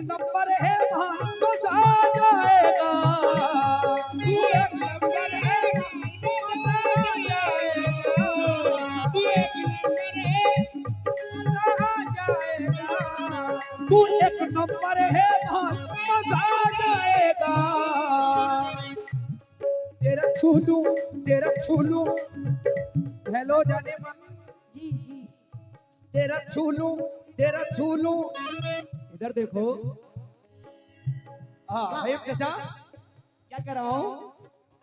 Number है मान मजा आ जाएगा। तू एक नंबर है मजा आ जाएगा। तू एक नंबर है मजा आ जाएगा। तू एक नंबर है मान मजा आ जाएगा। तेरा छूलू हेलो जाने मन जी जी तेरा छूलू इधर देखो। हाँ भाई चाचा क्या कर रहा हूँ।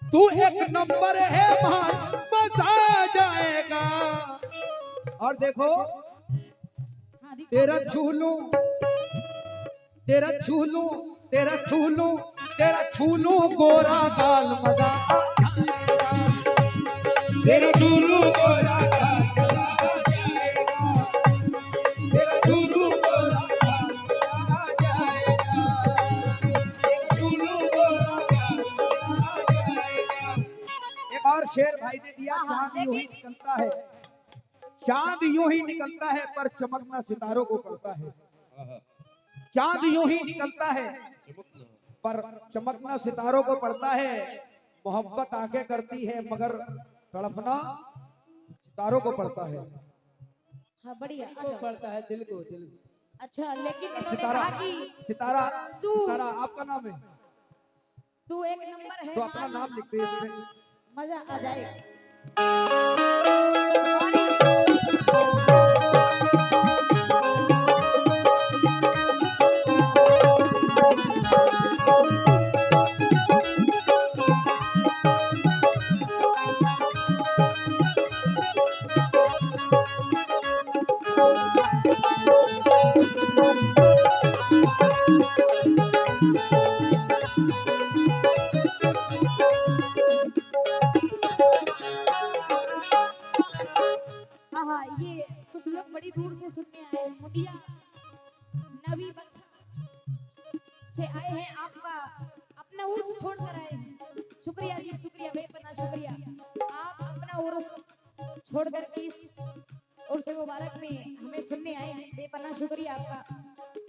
तू एक नंबर है मान मजा आ जाएगा। और देखो हाँ तेरा छूलू गोरा गाल मजा आ जाएगा। तेरा झूलू गोरा गाल मजा आ जाएगा। तेरा झूलू गोरा गाल मजा आ जाएगा। तेरा झूलू गोरा गाल मजा आ जाएगा। एक और शेर भाई ने दिया, चांद यूं ही निकलता है, चांद यूं ही निकलता है पर चमकना सितारों को पड़ता है। चांद यूं ही निकलता है पर चमकना सितारों को पड़ता है। मोहब्बत आंखें करती है मगर तड़पना सितारों को पड़ता है। हाँ बढ़िया पड़ता है दिल को। अच्छा लेकिन इन्होंने सितारा कहा कि सितारा आपका नाम है तू एक नंबर है तो अपना नाम लिखते इसमें। मजा आ जाएगा। हाँ ये कुछ लोग बड़ी दूर से सुनने आए हैं। मुंडिया नवी बक्सा से आए हैं, आपका अपना उर्स छोड़ कर आए हैं। शुक्रिया जी शुक्रिया बेपना शुक्रिया। आप अपना उर्स छोड़ कर के इस उर्स मुबारक में हमें सुनने आए हैं, बेपना शुक्रिया आपका।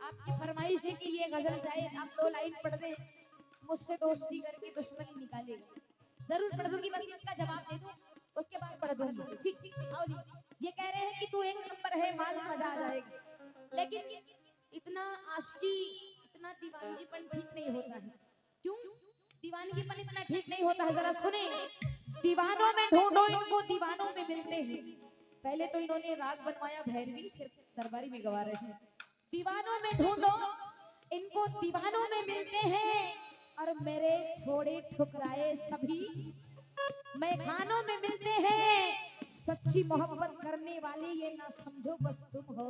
आपकी फरमाइश है कि ये गजल चाहे आप 2 लाइन पढ़ दें, मुझसे दोस्ती करके दुश्मनी निकालेगा। जरूर पढ़ दूंगी, बस इसका जवाब दे दूं उसके बाद पढ़ दूंगी। ठीक आओ जी। ये कह रहे हैं कि तू एक नंबर है माल मजा आ जाएगा। लेकिन इतना आशिकी इतना दीवानगीपन ठीक नहीं होता है। क्यों दीवानगीपन इतना ठीक नहीं होता है, जरा सुने। दीवानों में ढूंढो इनको दीवानों में मिलते हैं। पहले तो इन्होंने राग बनवाया भैरवी, फिर दरबारी में गवा रहे हैं। दीवानों में ढूंढो इनको दीवानों में मिलते हैं, और मेरे छोड़े ठुकराए सभी मैं खानों में मिलते हैं। सच्ची मोहब्बत करने वाले ये ना समझो बस तुम हो,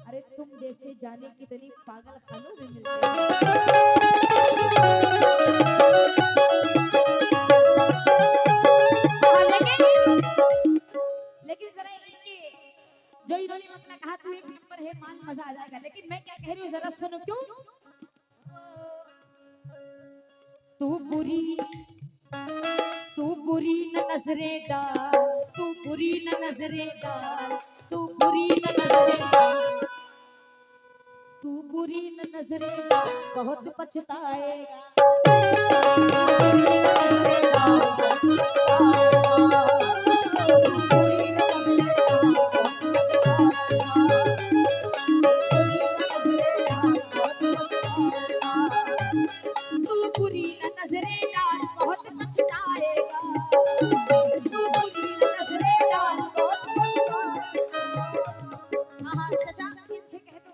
अरे तुम जैसे जाने कितनी पागल खानों में मिलते हैं। लेकिन जरा इनके जो इन्होंने मतलब कहा तू एक नंबर है माल मजा आ जाएगा, लेकिन मैं क्या कह रही हूँ जरा सुनो। क्यों तू बुरी न नजरें डाल, तू बुरी न नजरें डाल, तू बुरी न नजरें डाल, तू बुरी न नजरें डाल बहुत पछताएगा। तू बुरी न नजरें डाल बहुत पछताएगा। तू बुरी न नजरें डाल बहुत पछताएगा। बुरी न नजरें डाल बहुत पछताएगा। तू बुरी न नजरें डाल बहुत पछताएगा। तू बुरी न नजरें डाल बहुत पछताएगा। हाँ चाचा इनसे कह दो।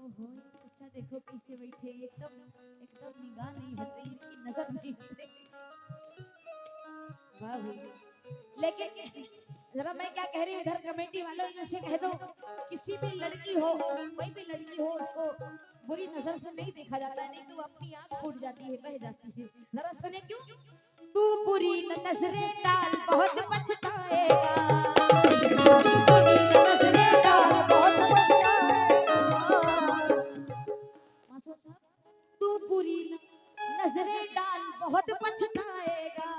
ओहो चाचा देखो कैसे बैठे, एकदम एकदम निगाह नहीं हट रही, इनकी नजर नहीं हट रही। वाह भाई। लेकिन जरा मैं क्या कह रही हूँ, इधर कमेटी वालों इनसे कह दो किसी भी लड़की हो कोई भी लड़की हो उसको बुरी नजर से नहीं देखा जाता है, नहीं तो अपनी आंख फूट जाती है, बह जाती है। जरा सुने क्यों। तू बुरी न नजरें डाल बहुत पछताएगा। तू बुरी न नजरें डाल बहुत पछताएगा। मासूम साहब तू बुरी न नजरें डाल बहुत पछताएगा।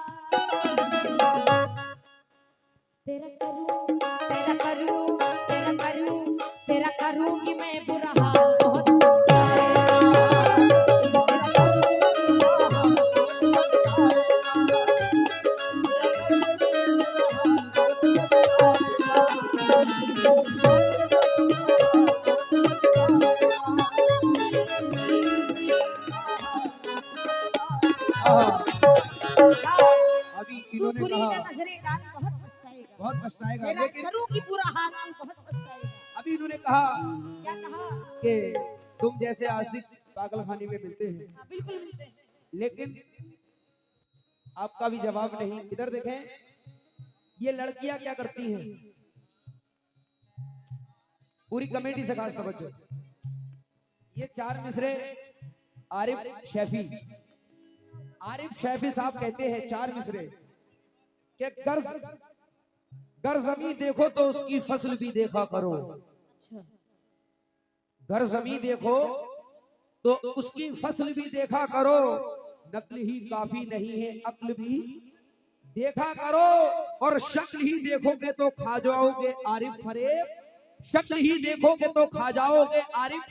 तेरा करूं तेरा करूं तेरा करूं तेरा करूंगी मैं बुरा हाल बहुत पछताएगा। अभी तू इन्होंने बुरी कहा नजरें डाल बहुत पछताएगा। बहुत पछताएगा, मेरा लेकिन घरों की बुरा हाल तू बहुत पछताएगा। अभी इन्होंने कहा क्या कहा? कि तुम जैसे आशिक पागल खाने में मिलते हैं, हाँ, बिल्कुल मिलते हैं। लेकिन आपका भी जवाब नहीं। इधर देखें, ये लड़कियां क्या करती हैं, पूरी कमेटी से खास तवज्जो। ये चार मिसरे आरिफ शैफी साहब कहते हैं, चार मिसरे कि गर जमी देखो तो उसकी फसल भी देखा करो, अच्छा, घर जमी देखो तो उसकी फसल भी देखा करो, नकल ही काफी नहीं है अक्ल भी देखा करो, और शक्ल ही देखोगे तो खा जाओगे आरिफ फरेब, शक्ल ही देखोगे तो खा जाओगे आरिफ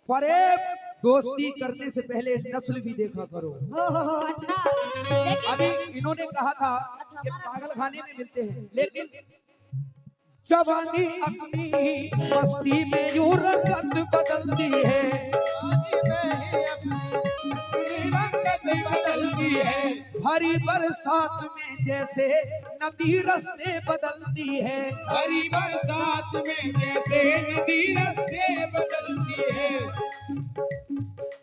फरेब, दोस्ती करने से पहले नस्ल भी देखा करो। हो अच्छा। लेकिन अभी इन्होंने कहा था कि पागल खाने में मिलते हैं, लेकिन जवानी अपनी मस्ती में यूं रंगत बदलती है, रंगत बदलती है, हरी बरसात में जैसे नदी रास्ते बदलती है, हरी बरसात में जैसे नदी रास्ते बदलती है।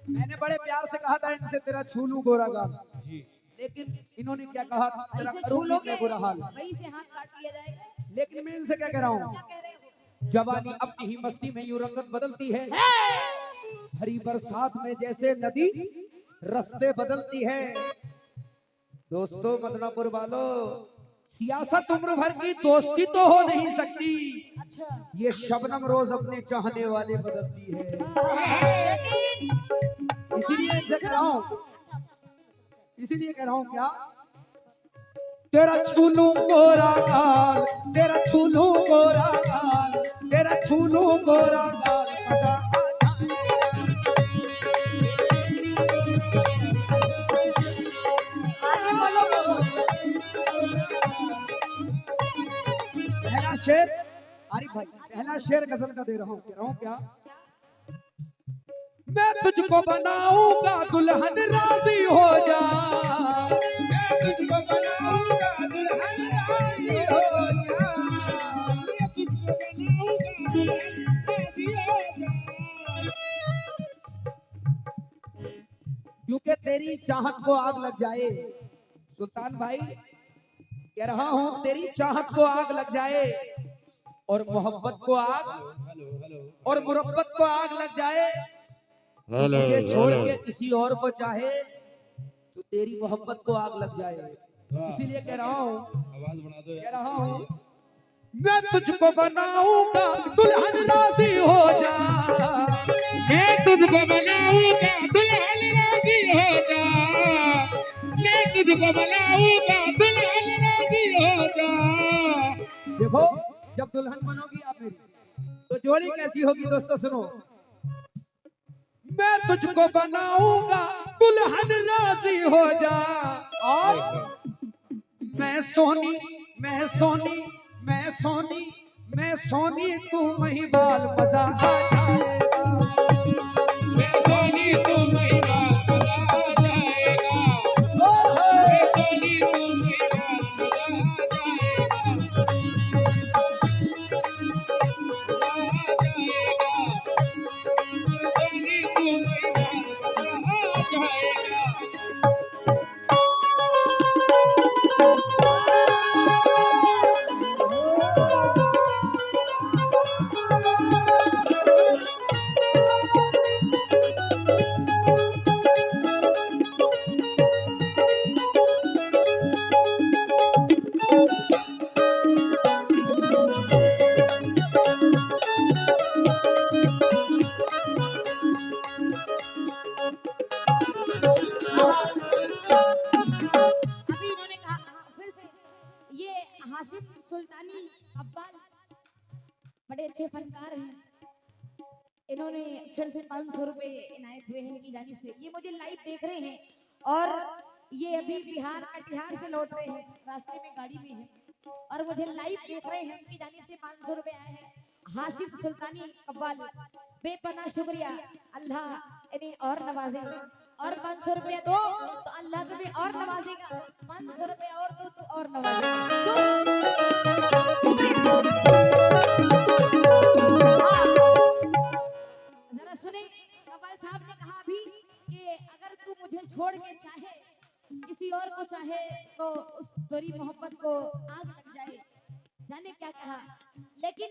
मैंने बड़े प्यार से कहा था इनसे तेरा छूलू गोरा गाल, जी, लेकिन इन्होंने क्या कहा, तेरा ऐसे करूंगी छूलोगे मैं बुरा हाल। वहीं से हाथ काट लिया जाएगा। लेकिन मैं इनसे क्या कह रहा हूँ, क्या कह रहे हो? जवानी अपनी ही मस्ती में यूं रंगत बदलती है, हरी बरसात में जैसे नदी रास्ते बदलती है। दोस्तों मदनापुर वालों, सियासत उम्र भर की दोस्ती तो हो नहीं सकती, अच्छा, ये शबनम रोज अपने चाहने वाले बदलती है। लेकिन इसीलिए इनसे कह रहा हूँ, अच्छा, इसीलिए कह रहा हूँ क्या, तेरा छूलू गोरा गाल, तेरा छूलू गोरा गाल, तेरा छूलू गोरा गाल, मजा आ आगे बोलो। पहला शेर आरिफ भाई, पहला शेर गजल का दे रहा हूँ, कह रहा हूँ क्या, मैं तुझको बनाऊंगा दुल्हन राजी हो जा, मैं तुझको बनाऊंगा दुल्हन राजी हो जा, मैं तुझको बनाऊंगा दुल्हन राजी हो जा, क्योंकि तेरी चाहत को आग लग जाए। सुल्तान भाई कह रहा हूं, तेरी चाहत को आग लग जाए और मोहब्बत को आग और मुरब्बत को आग लग जाए, तो मुझे छोड़ के किसी और को चाहे तो तेरी मोहब्बत को आग लग जाए। इसीलिए कह रहा हूं, आवाज बढ़ा दो कह रहा हूं, मैं तुझको बनाऊंगा दुल्हन राजी हो जा, मैं तुझको बनाऊंगा दुल्हन राजी हो जा, मैं तुझको बनाऊंगा दुल्हन राजी हो जा। देखो जब दुल्हन बनोगी आप मेरी तो जोड़ी कैसी होगी दोस्तों, सुनो, मैं तुझको बनाऊंगा दुल्हन राजी हो जा, और मैं सोनी मैं सोनी मैं सोनी मैं सोनी तू महिबाल, मजा आ जाएगा, मैं सोनी तू महिबाल मजा आ जाएगा, ओ हो। मैं सोनी तू महिबाल मजा आ जाएगा, सोनी तू महिबाल मजा आ जाएगा। अभी इन्होंने कहा, हाँ, फिर से ये हाशिम सुल्तानी अब्बाल बड़े अच्छे फनकार हैं। इन्होंने फिर से 500 रुपए इनायत हुए हैं इनकी जानिब से। ये मुझे लाइव देख रहे हैं और ये अभी बिहार कटिहार से लौट रहे हैं, रास्ते में गाड़ी में हैं और मुझे लाइव देख रहे हैं। उनकी जानिब से 500 रुपए आए हैं। हाशिम सुल्तानी अब्बाल, बेपनाह शुक्रिया, अल्लाह इन्हें और नवाजे। और 500 रुपया दो तो अल्लाह तुम्हें और नवाजेगा। 500 रुपया और दो तो और नवाजेगा। क्यों? हाँ। जरा सुने, कव्वाल साहब ने कहा अभी कि अगर तू मुझे छोड़ के चाहे, किसी और को चाहे, तो उस तेरी मोहब्बत को आग लग जाए। जाने क्या कहा, लेकिन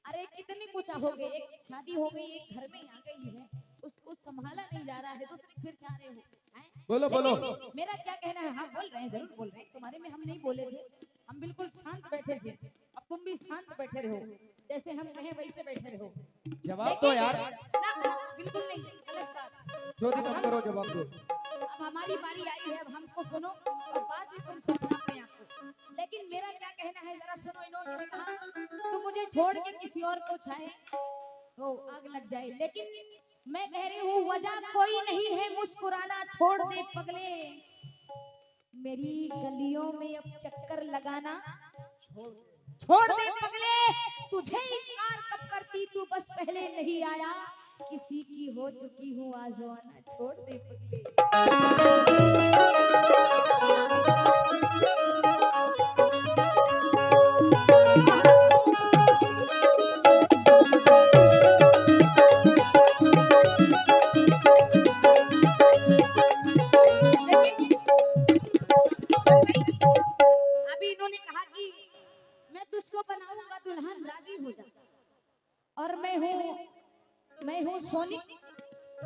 अरे कितने को चाहोगे, एक शादी हो गई, एक घर में आ गई है, उसको संभाला नहीं जा रहा है, दूसरी फिर चाह रहे हो हैं? बोलो बोलो। मेरा क्या कहना है, हाँ बोल रहे हैं, जरूर बोल रहे हैं। तुम्हारे में हम नहीं बोले थे, हम बिल्कुल शांत बैठे थे। अब तुम भी शांत बैठे रहो, जैसे हम कहें वैसे बैठे रहो। जवाब दो यार। ना बिल्कुल नहीं, गलत बात। जो भी तुम करो जवाब दो। अब हमारी बारी आई है, अब हमको सुनो और बाद में तुम सुनाना अपने आप को। लेकिन मेरा क्या कहना है, जरा सुनो। इन्होंने कहा तुम मुझे छोड़ के किसी और को चाहे तो आग लग जाए, लेकिन मैं कह रही हूँ वजह कोई नहीं है, मुस्कुराना छोड़ दे पगले। मेरी गलियों में अब चक्कर लगाना छोड़ दे पगले। तुझे इनकार कब करती, तू बस पहले नहीं आया। किसी की हो चुकी हूँ आजवाना, छोड़ दे पगले। अभी इन्होंने कहा कि मैं तुझको बनाऊंगा दुल्हन, राजी हो जा। और मैं हूँ सोनिक।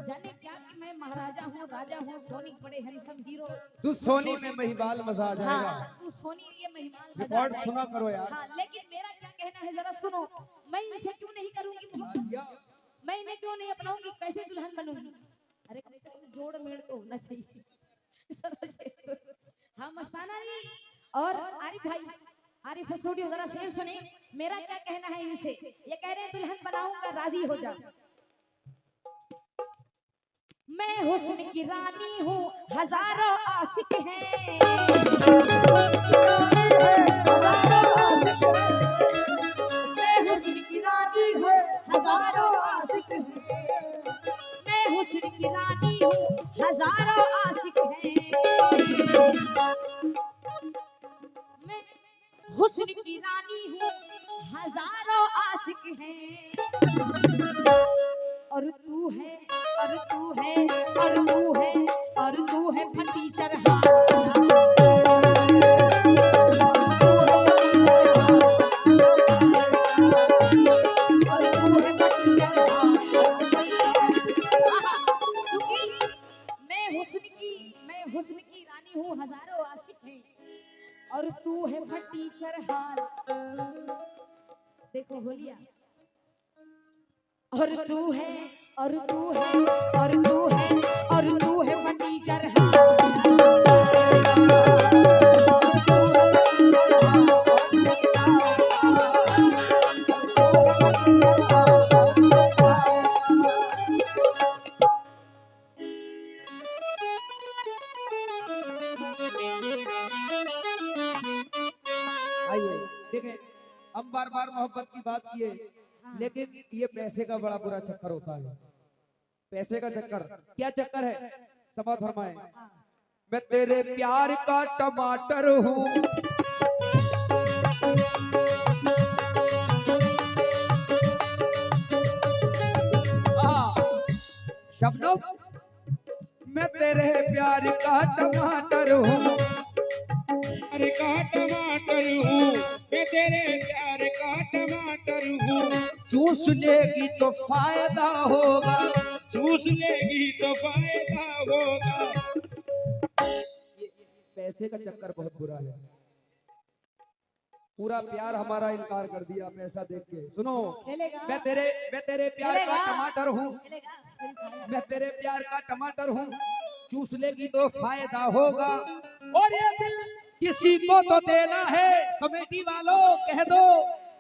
जाने क्या कि मैं महाराजा हूँ, राजा हूँ, सोनिक बड़े हैंडसम हीरो। तू सोनी में महिबाल मजा आ जाएगा। हाँ, तू सोनी ये महिमान मजा आ रिकॉर्ड जाएगा। सुना करो यार। हाँ, लेकिन मेरा क्या कहना है, जरा सुनो। मैं इनसे क्यों नहीं करूंगी मोहब्बत? मैं इन्हें क्यों नहीं अपनाऊंगी? कैसे दुल्हन बनूंगी? अरे कम से कम जोड़ मेड़ तो होना चाहिए। हाँ मस्ताना जी और आरिफ भाई, आरिफ स्टूडियो, जरा शेर सुने। मेरा क्या कहना है इनसे, ये कह रहे हैं दुल्हन बनाऊंगा, राजी हो जा। मैं हुस्न की रानी हूँ, हजारों आशिक हैं। मैं हुस्न की रानी हूँ, हजारों आशिक हैं। मैं हुस्न की रानी हूँ, हजारों आशिक हैं। मैं हुस्न की रानी हूँ, हजारों आशिक हैं। और तू है, और तू है, और तू है, और तू है फटी चरहार। और तू है फटी चरहार। क्योंकि मैं हुस्न की रानी हूँ, हजारों आशिक हैं, और तू है फटी चरहार। देखो होलिया। और तू है, और तू है, और तू है, और तू है फटी चरहार। आइए देखें, हम बार बार मोहब्बत की बात किए, लेकिन ये पैसे का बड़ा बुरा चक्कर होता है। पैसे का चक्कर, क्या चक्कर है? समझ फरमाए। मैं तेरे प्यार का टमाटर हूँ, शब्दों, मैं तेरे प्यार का टमाटर हूँ, प्यार का टमाटर हूँ, मैं तेरे प्यार का टमाटर हूँ। चूस लेगी तो फायदा होगा, चूस लेगी तो फायदा होगा। पैसे का चक्कर बहुत बुरा है। पूरा प्यार हमारा इनकार कर दिया पैसा देख के। सुनो, मैं तेरे प्यार का टमाटर हूँ, मैं तेरे प्यार का टमाटर हूँ, चूस लेगी तो फायदा होगा। और ये दिल किसी को तो देना है, कमेटी वालों कह दो,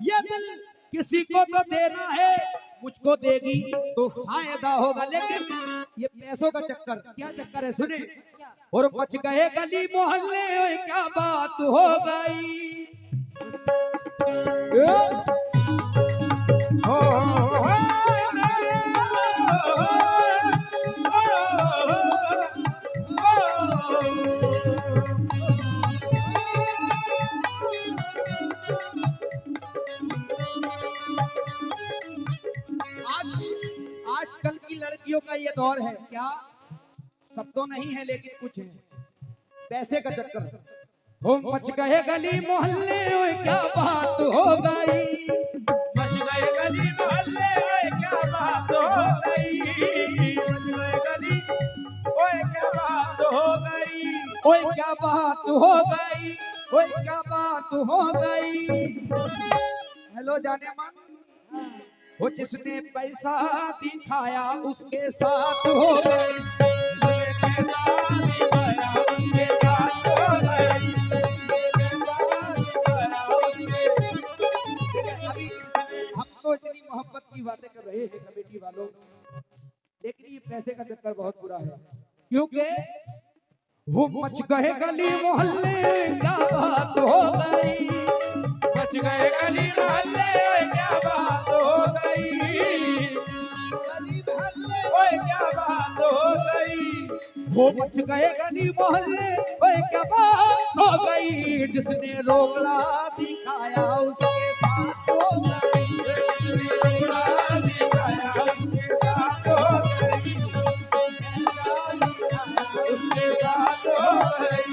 ये दिल किसी को तो देना है, मुझको देगी तो फायदा होगा। लेकिन ये पैसों का चक्कर, क्या चक्कर है सुने। और मच गए गली मोहल्ले, क्या बात हो गई। दौर है क्या, सब तो नहीं है लेकिन कुछ है, पैसे का चक्कर हो मच गए गली मोहल्ले, ओए क्या बात हो गई, मच गए गली मोहल्ले, ओए क्या बात हो गई, मच गए गली, ओए क्या बात हो गई, ओए क्या बात हो गई, ओए क्या बात हो गई। हेलो जाने मन, वो जिसने पैसा दिखाया उसके साथ हो गई, उसने पैसा दिखाया उसके साथ हो गई, हम तो इतनी मोहब्बत की बातें कर रहे हैं कमेटी वालों, लेकिन ये पैसे का चक्कर बहुत बुरा है, क्योंकि वो मच गए गली मोहल्ले, क्या बात हो गई, मच गए गली मोहल्ले, ओए क्या बात हो गई, गली मोहल्ले, ओए क्या बात हो गई, वो मच गए गली मोहल्ले, ओए क्या बात हो गई, जिसने रोकड़ा दिखाया उसके साथ हो गई, रोकड़ा दिखाया उसके साथ हो गई, उसके साथ हो गई,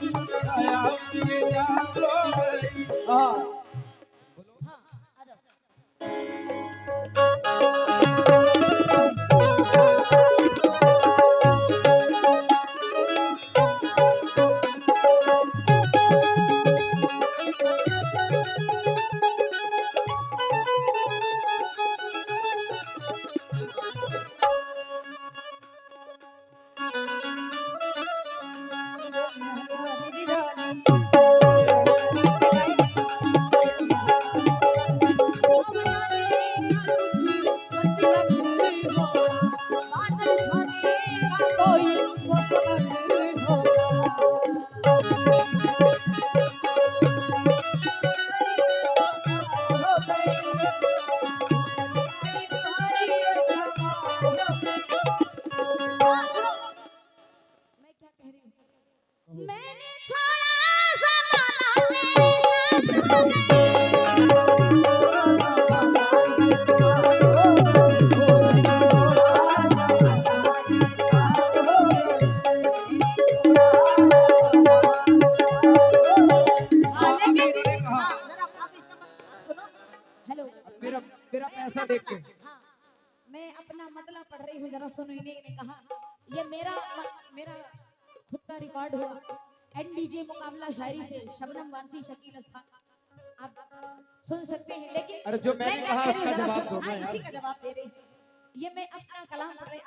दिखाया उसके साथ हो गई। हाँ हाँ आ जाओ। मैंने छोड़ा ज़माना मेरा मेरा पैसा देख के, हाँ, मैं अपना मतलब पढ़ रही हूँ, जरा सुनो। इन्हें ने कहा ये मेरा मेरा खुद का रिकॉर्ड हुआ एनडीजे मुकाबला शायरी से शबनम वारसी शकील असफा, आप सुन सकते हैं। लेकिन अरे जो मैंने मैं कहा कह उसका रही हूँ, जरा जवाब सुनो। दो हाँ, ना इसी यार। का जवाब दे रही हूँ। ये मैं अपना कलाम पढ़ रही,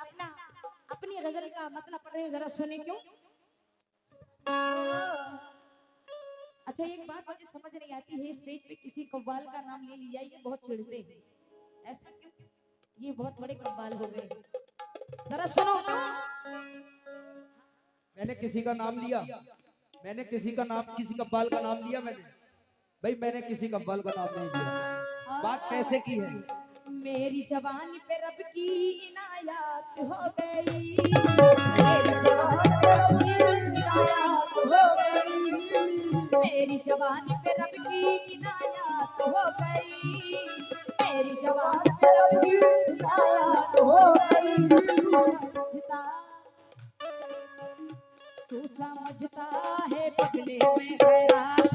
अपनी गजल का मतलब पढ़ रही हूँ, जरा सुने क्यों। अच्छा, एक बात मुझे समझ नहीं आती है, स्टेज पे किसी कव्वाल का नाम ले लिया, ये बहुत चिढ़ते हैं, ऐसा क्यों? ये बहुत बड़े कव्वाल हो गए, जरा सुनो। मैंने किसी का नाम लिया, मैंने किसी कव्वाल का नाम लिया मैंने? भाई मैंने किसी कव्वाल का नाम नहीं लिया, बात पैसे की है। मेरी जवानी पे रब की इनायत हो गई, मेरी जवानी पे रब की इनायत हो गई, मेरी जवानी पे रब की इनायत हो गई, मेरी जवानी पे रब की इनायत हो गई। तू समझता है पगले में खैरात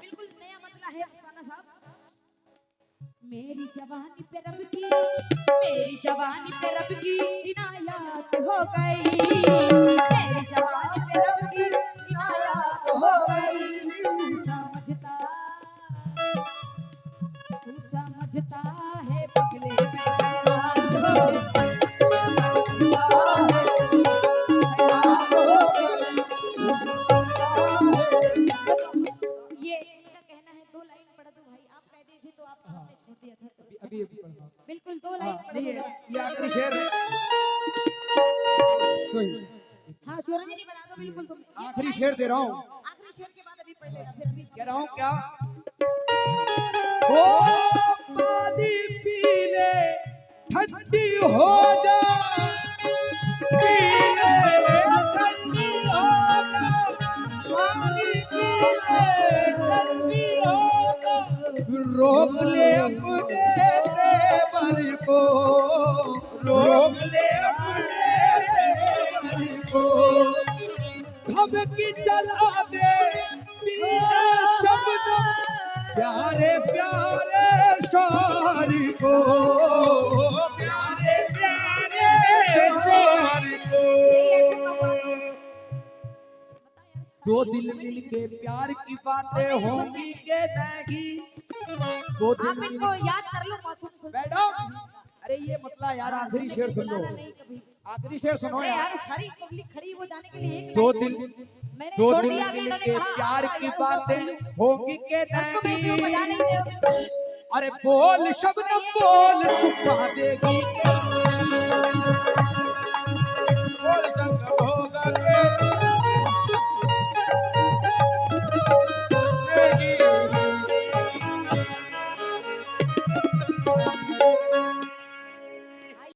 बिल्कुल नया मतलब है अफसाना साहब। मेरी जवानी पे रब की, मेरी जवानी पे रब की इनायत हो गई, मेरी जवानी पे रब की इनायत हो गई। तू समझता है पगले में खैरात हो गई, ये इनका कहना है। दो लाइन पढ़ दो भाई, आप कहते थे तो आप आपने छोड़ दिया था, तो अभी पढ़ना। बिल्कुल दो लाइन हाँ, पढ़ नहीं दो। ये आखिरी शेर है। सही, हाँ सूरजनी बना दो बिल्कुल तुम। आखिरी शेर दे रहा हूँ, आखिरी शेर के बाद अभी पढ़ लेना, फिर अभी कह रहा हूँ क्या, ओ पानी पी ले ठंडी हो जा, पीले ठंडी रोक ले अपने तेवर को, रोक ले अपने तेवर को, धमकी चला दे तेरे शब्दों प्यारे प्यारे शार को, प्यारे प्यारे शार को। यही ऐसे कव्वाली बता यार, दो दिल मिलके प्यार की बातें होंगी के नहीं, दो आप दिल इसको याद कर लो मासूम से। मैडम, अरे ये मतलब यार आखिरी शेर सुन लो, बुलाना नहीं कभी। आखिरी शेर सुनो अरे यार। यार सारी पब्लिक खड़ी वो जाने के लिए एक दो लाइन दिल मैंने दो छोड़ दिल दिया, अभी मिलके इन्होंने कहा प्यार आपका की यार बातें होंगी के आपको मैं इसमें बजा नहीं, नहीं दे। अरे बोल शब्द बोल छुपा देगी